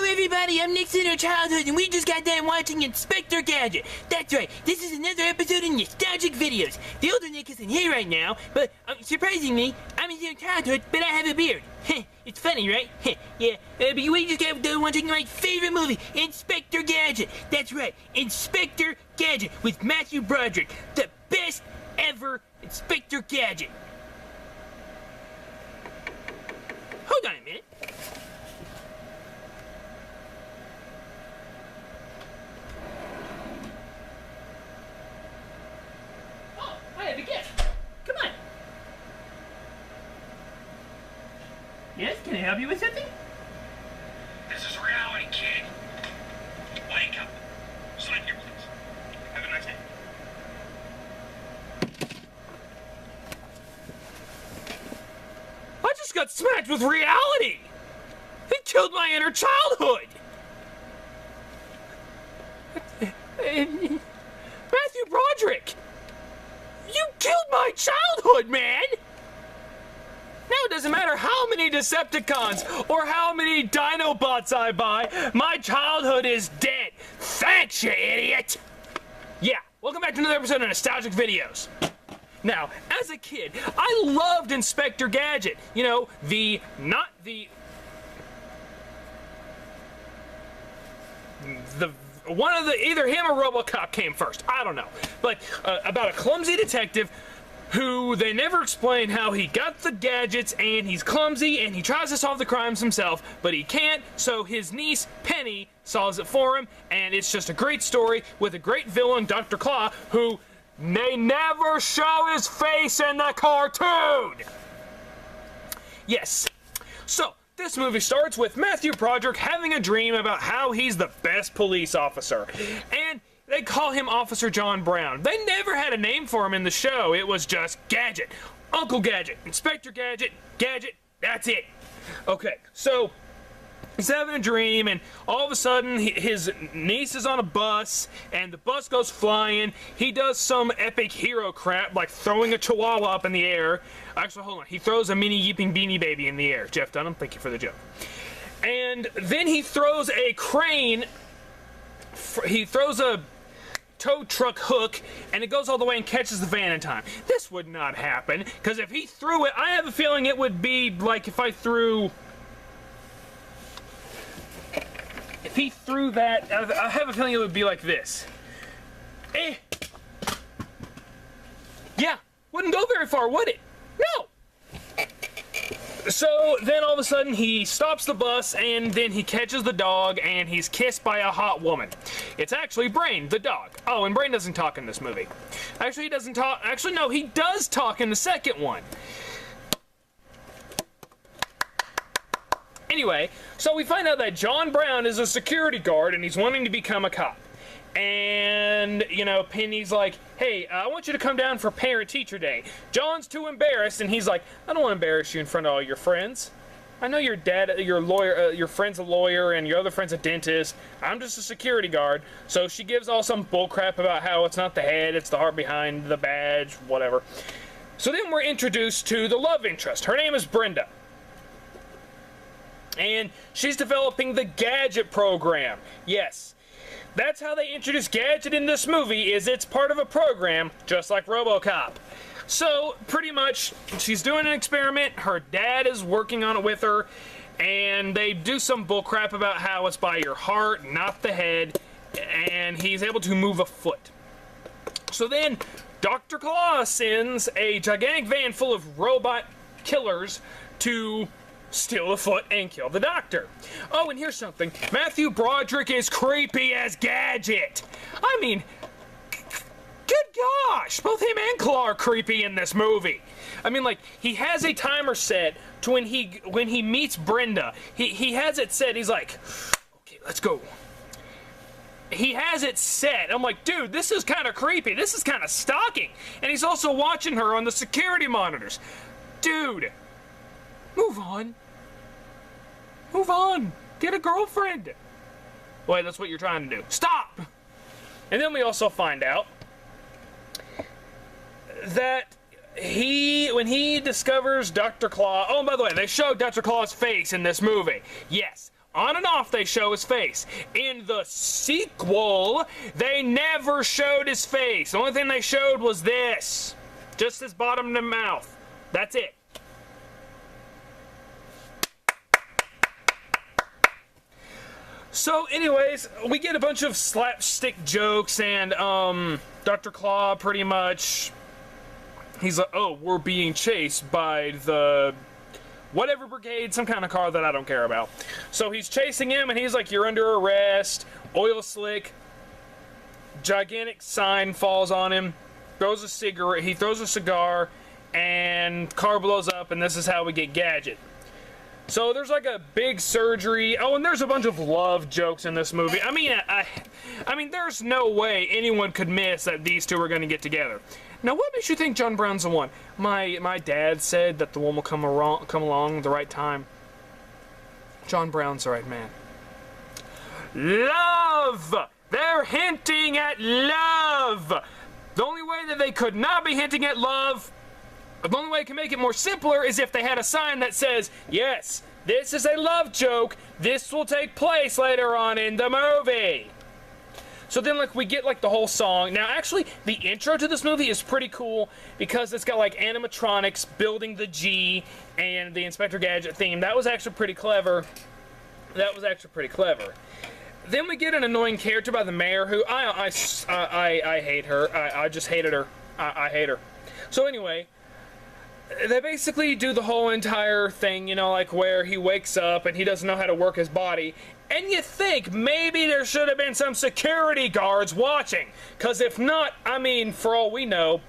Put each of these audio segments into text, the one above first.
everybody, I'm Nixon or Childhood, and we just got done watching Inspector Gadget. That's right, this is another episode of Nostalgic Videos. The older Nick isn't here right now, but surprisingly, I'm in Childhood, but I have a beard. It's funny, right? Yeah, but we just got done watching my favorite movie, Inspector Gadget. That's right, Inspector Gadget with Matthew Broderick, the best ever Inspector Gadget. Hold on a minute. Come on. Yes, can I help you with something? This is reality, kid. Wake up. Sign here, please. Have a nice day. I just got smacked with reality. It killed my inner childhood. Matthew Broderick. You killed my childhood, man! Now it doesn't matter how many Decepticons or how many Dinobots I buy, my childhood is dead. Thanks, you idiot! Yeah, welcome back to another episode of Nostalgic Videos. Now, as a kid, I loved Inspector Gadget. You know, one of the, either him or RoboCop came first. I don't know. But about a clumsy detective who they never explain how he got the gadgets, and he's clumsy and he tries to solve the crimes himself, but he can't, so his niece, Penny, solves it for him, and it's just a great story with a great villain, Dr. Claw, who they never show his face in the cartoon! Yes. So, this movie starts with Matthew Broderick having a dream about how he's the best police officer. And they call him Officer John Brown. They never had a name for him in the show. It was just Gadget. Uncle Gadget. Inspector Gadget. Gadget. That's it. Okay, so he's having a dream, and all of a sudden his niece is on a bus, and the bus goes flying. He does some epic hero crap, like throwing a chihuahua up in the air. Actually, hold on. He throws a mini Yipping Beanie Baby in the air. Jeff Dunham, thank you for the joke. And then he throws a crane. He throws a tow truck hook, and it goes all the way and catches the van in time. This would not happen, because if he threw it, I have a feeling it would be like if I threw... If he threw that, I have a feeling it would be like this. Yeah, wouldn't go very far, would it? No! So then all of a sudden he stops the bus, and then he catches the dog, and he's kissed by a hot woman. It's actually Brain, the dog. Oh, and Brain doesn't talk in this movie. Actually, he doesn't talk. Actually, no, he does talk in the second one. Anyway, so we find out that John Brown is a security guard, and he's wanting to become a cop. And, you know, Penny's like, hey, I want you to come down for Parent-Teacher Day. John's too embarrassed, and he's like, I don't want to embarrass you in front of all your friends. I know your dad, your lawyer, your friend's a lawyer, and your other friend's a dentist. I'm just a security guard. So she gives all some bullcrap about how it's not the head, it's the heart behind the badge, whatever. So then we're introduced to the love interest. Her name is Brenda. And she's developing the Gadget program. Yes. That's how they introduce Gadget in this movie, is it's part of a program, just like RoboCop. So, pretty much, she's doing an experiment, her dad is working on it with her, and they do some bullcrap about how it's by your heart, not the head, and he's able to move a foot. So then, Dr. Claw sends a gigantic van full of robot killers to steal the foot and kill the doctor. Oh, and here's something. Matthew Broderick is creepy as Gadget. I mean, good gosh, both him and Claw are creepy in this movie. I mean, like, he has a timer set to when he meets Brenda. He has it set. He's like, okay, let's go. He has it set. I'm like, dude, this is kind of creepy. This is kind of stalking. And he's also watching her on the security monitors. Dude, move on. Move on. Get a girlfriend. Wait, that's what you're trying to do. Stop! And then we also find out that when he discovers Dr. Claw... Oh, and by the way, they show Dr. Claw's face in this movie. Yes, On and off they show his face. In the sequel, they never showed his face. The only thing they showed was this. Just his bottom of the mouth. That's it. So anyways, we get a bunch of slapstick jokes, and Dr. Claw pretty much, he's like, oh, we're being chased by the whatever brigade, some kind of car that I don't care about. So he's chasing him, and he's like, you're under arrest. Oil slick, gigantic sign falls on him, throws a cigarette, he throws a cigar, and car blows up, and this is how we get Gadget. So there's like a big surgery. Oh, and there's a bunch of love jokes in this movie. I mean, there's no way anyone could miss that these two are going to get together. Now, what makes you think John Brown's the one? My dad said that the one will come along at the right time. John Brown's the right man. Love! They're hinting at love! The only way that they could not be hinting at love, the only way I can make it more simpler is if they had a sign that says, yes, this is a love joke, this will take place later on in the movie. So then, like, we get, like, the whole song. Now, actually, the intro to this movie is pretty cool because it's got, like, animatronics building the G and the Inspector Gadget theme. That was actually pretty clever. Then we get an annoying character by the mayor who, I hate her. I just hated her. I hate her. So anyway, they basically do the whole entire thing, you know, like where he wakes up and he doesn't know how to work his body. And you think maybe there should have been some security guards watching. Because if not, I mean, for all we know,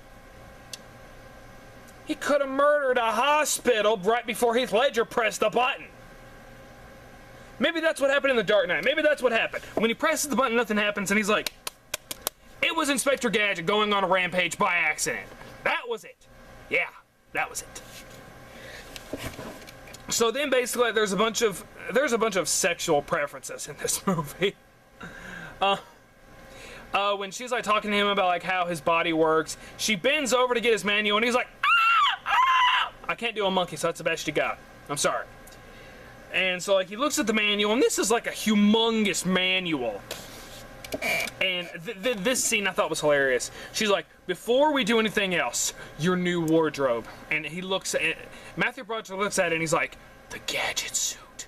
he could have murdered a hospital right before Heath Ledger pressed the button. Maybe that's what happened in The Dark Knight. Maybe that's what happened. When he presses the button, nothing happens, and he's like, it was Inspector Gadget going on a rampage by accident. That was it. Yeah. That was it. So then basically there's a bunch of sexual preferences in this movie. When she's like talking to him about like how his body works, she bends over to get his manual and he's like, ah, ah! I can't do a monkey, so that's the best you got. I'm sorry. And so like he looks at the manual, and this is like a humongous manual. And this scene I thought was hilarious. She's like, before we do anything else, your new wardrobe. And he looks at it, Matthew Broderick looks at it and he's like, the Gadget suit.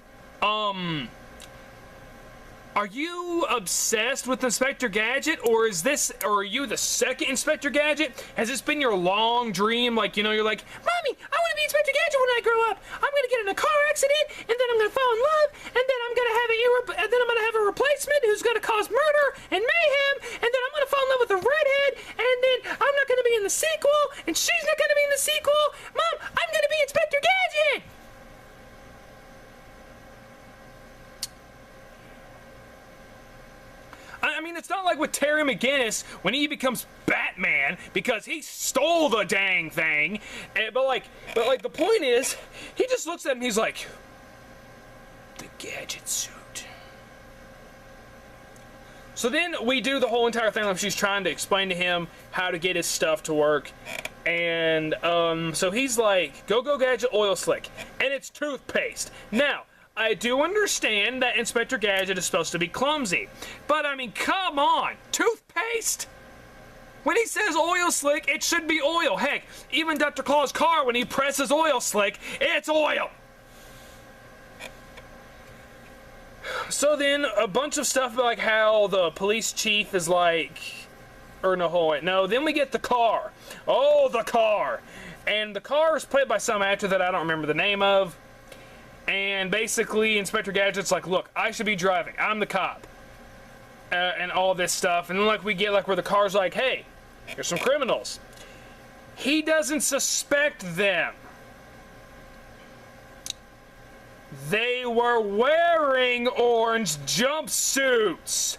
Are you obsessed with Inspector Gadget, or are you the second Inspector Gadget? Has this been your long dream? Like, you know, you're like, Mommy, I want to be Inspector Gadget when I grow up. I'm gonna get in a car accident, and then I'm gonna fall in love, and then I'm gonna have a replacement who's gonna cause murder and mayhem, and then I'm gonna fall in love with a redhead, and then I'm not gonna be in the sequel, and she's not gonna be in the sequel. Mom, I'm gonna be Inspector Gadget. I mean, it's not like with Terry McGinnis when he becomes Batman because he stole the dang thing. But like the point is, he just looks at him and he's like, the Gadget suit. So then we do the whole entire thing like she's trying to explain to him how to get his stuff to work. And so he's like, go Gadget oil slick. And it's toothpaste. Now, I do understand that Inspector Gadget is supposed to be clumsy. But, I mean, come on! Toothpaste? When he says oil slick, it should be oil. Heck, even Dr. Claw's car, when he presses oil slick, it's oil! So then, a bunch of stuff about like how the police chief is like... No, then we get the car. Oh, the car! And the car is played by some actor that I don't remember the name of. And basically, Inspector Gadget's like, look, I should be driving. I'm the cop. And all this stuff. And then, like, we get, like, where the car's like, hey, here's some criminals. He doesn't suspect them. They were wearing orange jumpsuits.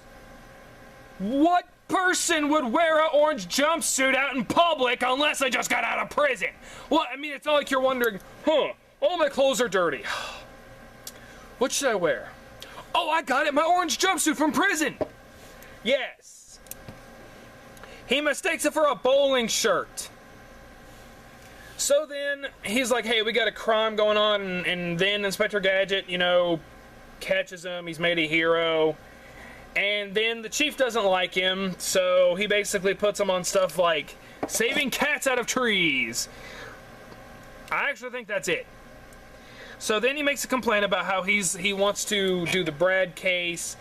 What person would wear an orange jumpsuit out in public unless they just got out of prison? Well, I mean, it's not like you're wondering, all my clothes are dirty. What should I wear? Oh, I got it, my orange jumpsuit from prison. Yes. He mistakes it for a bowling shirt. So then, he's like, hey, we got a crime going on, and then Inspector Gadget, you know, catches him. He's made a hero. And then the chief doesn't like him, so he basically puts him on stuff like saving cats out of trees. I actually think that's it. So then he makes a complaint about how he wants to do the Brad case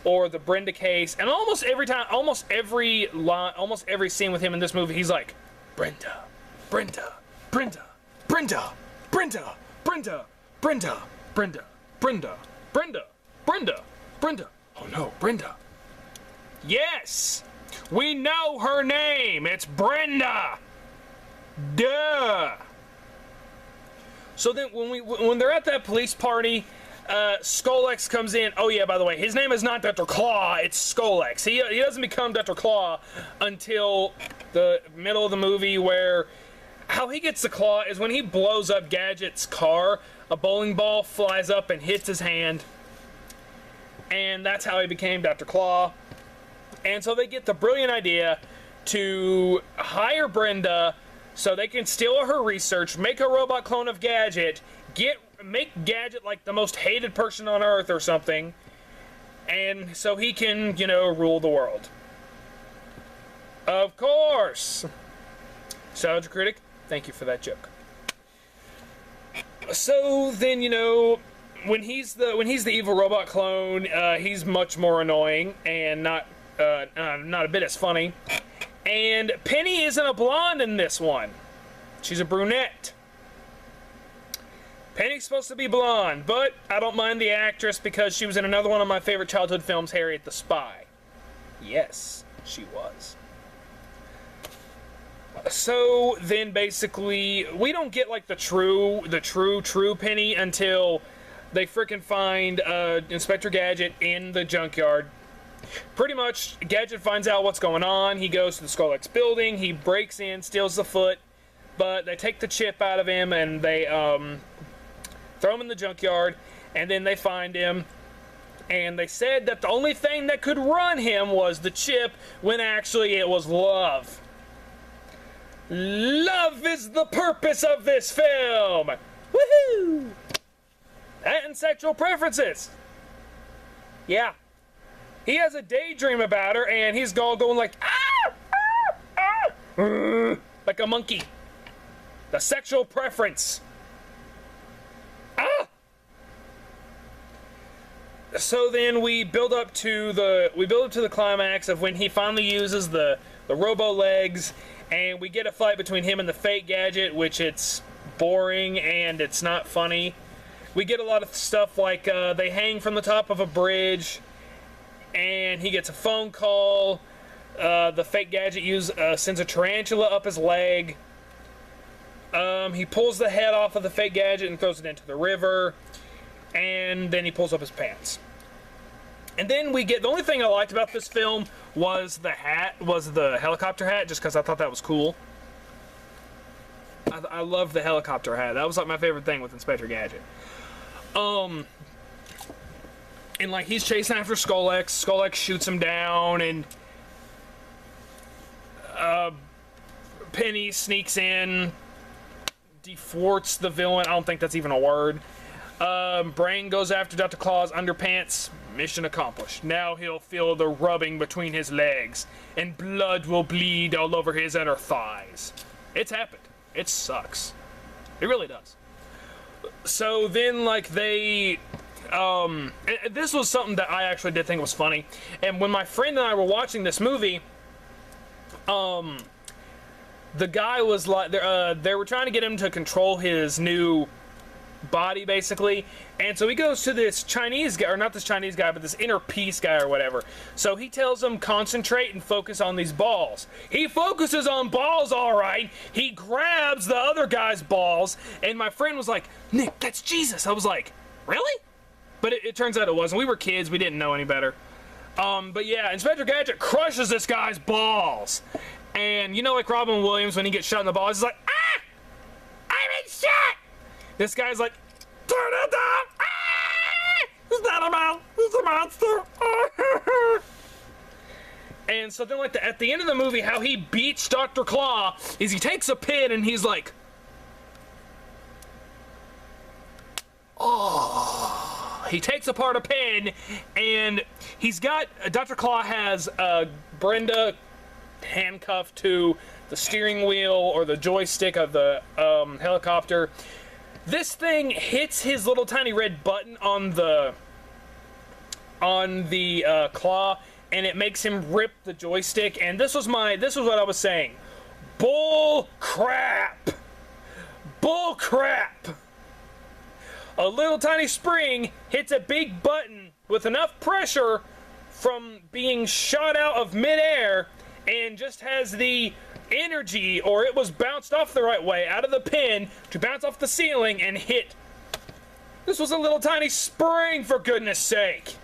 or the Brenda case, and almost every time, almost every scene with him in this movie, he's like, Brenda, Brenda, Brenda, Brenda, Brenda, Brenda, Brenda, Brenda, Brenda, Brenda, Brenda, Brenda. Oh no, Brenda. Yes, we know her name. It's Brenda. Duh. So then when they're at that police party, Skolex comes in. Oh yeah, by the way, his name is not Dr. Claw, it's Skolex. He doesn't become Dr. Claw until the middle of the movie, where how he gets the claw is when he blows up Gadget's car, a bowling ball flies up and hits his hand. And that's how he became Dr. Claw. And so they get the brilliant idea to hire Brenda so they can steal her research, make a robot clone of Gadget, make Gadget like the most hated person on Earth or something, and so he can, you know, rule the world. Of course. Nostalgia Critic, thank you for that joke. So then, you know, when he's the evil robot clone, he's much more annoying and not a bit as funny. And Penny isn't a blonde in this one. She's a brunette. Penny's supposed to be blonde, but I don't mind the actress because she was in another one of my favorite childhood films, Harriet the Spy. Yes, she was. So then basically, we don't get like the true Penny until they frickin' find Inspector Gadget in the junkyard. Pretty much, Gadget finds out what's going on. He goes to the Skolex building. He breaks in, steals the foot, but they take the chip out of him and they throw him in the junkyard. And then they find him, and they said that the only thing that could run him was the chip, when actually it was love. Love is the purpose of this film. Woohoo! That and sexual preferences. Yeah. He has a daydream about her, and he's going like, ah, ah, ah, like a monkey. The sexual preference. Ah. So then we build up to the climax of when he finally uses the robo legs, and we get a fight between him and the fake Gadget, which it's boring and it's not funny. We get a lot of stuff like they hang from the top of a bridge, and he gets a phone call. The fake Gadget sends a tarantula up his leg. He pulls the head off of the fake Gadget and throws it into the river, and then he pulls up his pants. And then we get, the only thing I liked about this film was the helicopter hat, just because I thought that was cool. I love the helicopter hat. That was like my favorite thing with Inspector Gadget. And like he's chasing after Skolex. Skolex shoots him down, and Penny sneaks in, defwarts the villain. I don't think that's even a word. Brain goes after Dr. Claw's underpants. Mission accomplished. Now he'll feel the rubbing between his legs, and blood will bleed all over his inner thighs. It's happened. It sucks. It really does. So then, like, this was something that I actually did think was funny. And when my friend and I were watching this movie, the guy was like, they were trying to get him to control his new body, basically. And so he goes to this Chinese guy, or not this Chinese guy, but this inner peace guy or whatever. So he tells him, concentrate and focus on these balls. He focuses on balls, all right. He grabs the other guy's balls, and my friend was like, Nick, that's Jesus. I was like, really? But it turns out it wasn't. We were kids. We didn't know any better. But yeah, Inspector Gadget crushes this guy's balls. And you know, like Robin Williams, when he gets shot in the balls, he's like, ah! I'm in shot! This guy's like, turn it down! Ah! It's not a mouse! It's a monster! And so then, like, at the end of the movie, how he beats Dr. Claw is he takes a pin and he's like, oh, he takes apart a pen, and he's got Dr. Claw has Brenda handcuffed to the steering wheel or the joystick of the helicopter. This thing hits his little tiny red button on the claw, and it makes him rip the joystick. And this was what I was saying. Bull crap. Bull crap. A little tiny spring hits a big button with enough pressure from being shot out of midair, and just has the energy, or it was bounced off the right way out of the pin to bounce off the ceiling and hit. This was a little tiny spring, for goodness sake.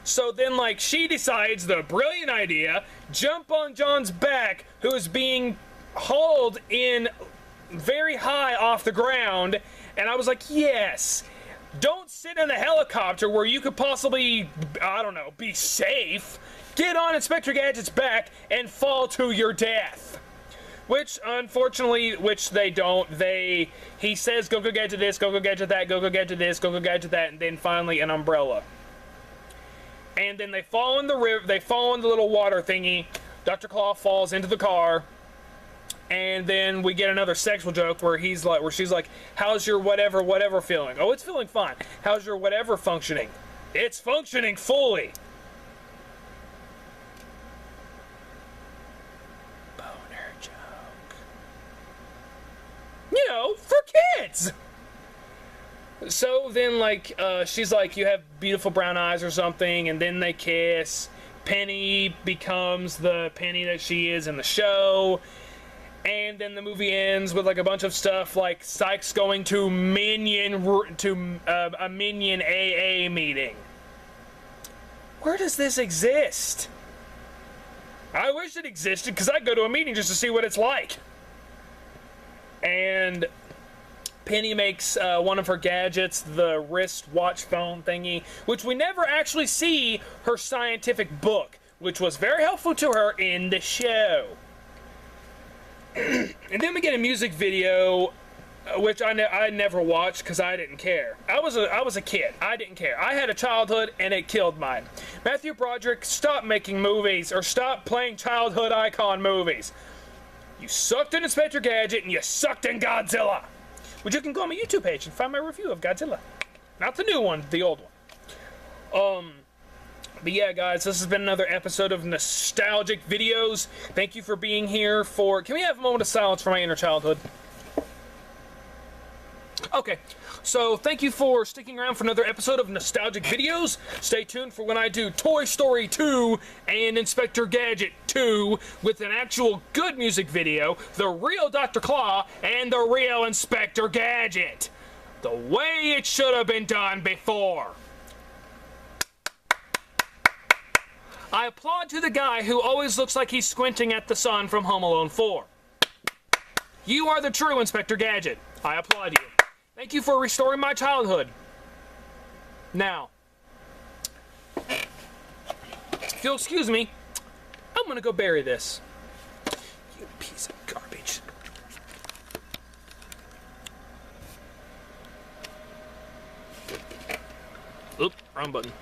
So then, like, she decides the brilliant idea, jump on John's back, who is being hauled in very high off the ground. And I was like, yes, don't sit in the helicopter where you could possibly, I don't know, be safe. Get on Inspector Gadget's back and fall to your death. Which, unfortunately, they don't. He says, go Gadget this, go Gadget that, go Gadget this, go Gadget that, and then finally an umbrella. And then they fall in the river, they fall in the little water thingy. Dr. Claw falls into the car. And then we get another sexual joke where she's like, how's your whatever feeling? Oh, it's feeling fine. How's your whatever functioning? It's functioning fully. Boner joke. You know, for kids. So then, like, she's like, you have beautiful brown eyes or something, and then they kiss. Penny becomes the Penny that she is in the show. And then the movie ends with like a bunch of stuff like Sykes going to a Minion AA meeting. Where does this exist? I wish it existed, because I'd go to a meeting just to see what it's like. And Penny makes one of her gadgets, the wrist watch phone thingy, which we never actually see her scientific book, which was very helpful to her in the show. And then we get a music video, which I never watched because I didn't care. I was a kid. I didn't care. I had a childhood, and it killed mine. Matthew Broderick, stop making movies, or stop playing childhood icon movies. You sucked in Inspector Gadget, and you sucked in Godzilla. Which you can go on my YouTube page and find my review of Godzilla. Not the new one, the old one. But yeah, guys, this has been another episode of Nostalgic Videos. Thank you for being here for... Can we have a moment of silence for my inner childhood? Okay, so thank you for sticking around for another episode of Nostalgic Videos. Stay tuned for when I do Toy Story 2 and Inspector Gadget 2 with an actual good music video, the real Dr. Claw and the real Inspector Gadget. The way it should have been done before. I applaud to the guy who always looks like he's squinting at the sun from Home Alone 4. You are the true Inspector Gadget. I applaud you. Thank you for restoring my childhood. Now, if you'll excuse me, I'm gonna go bury this. You piece of garbage. Oop, wrong button.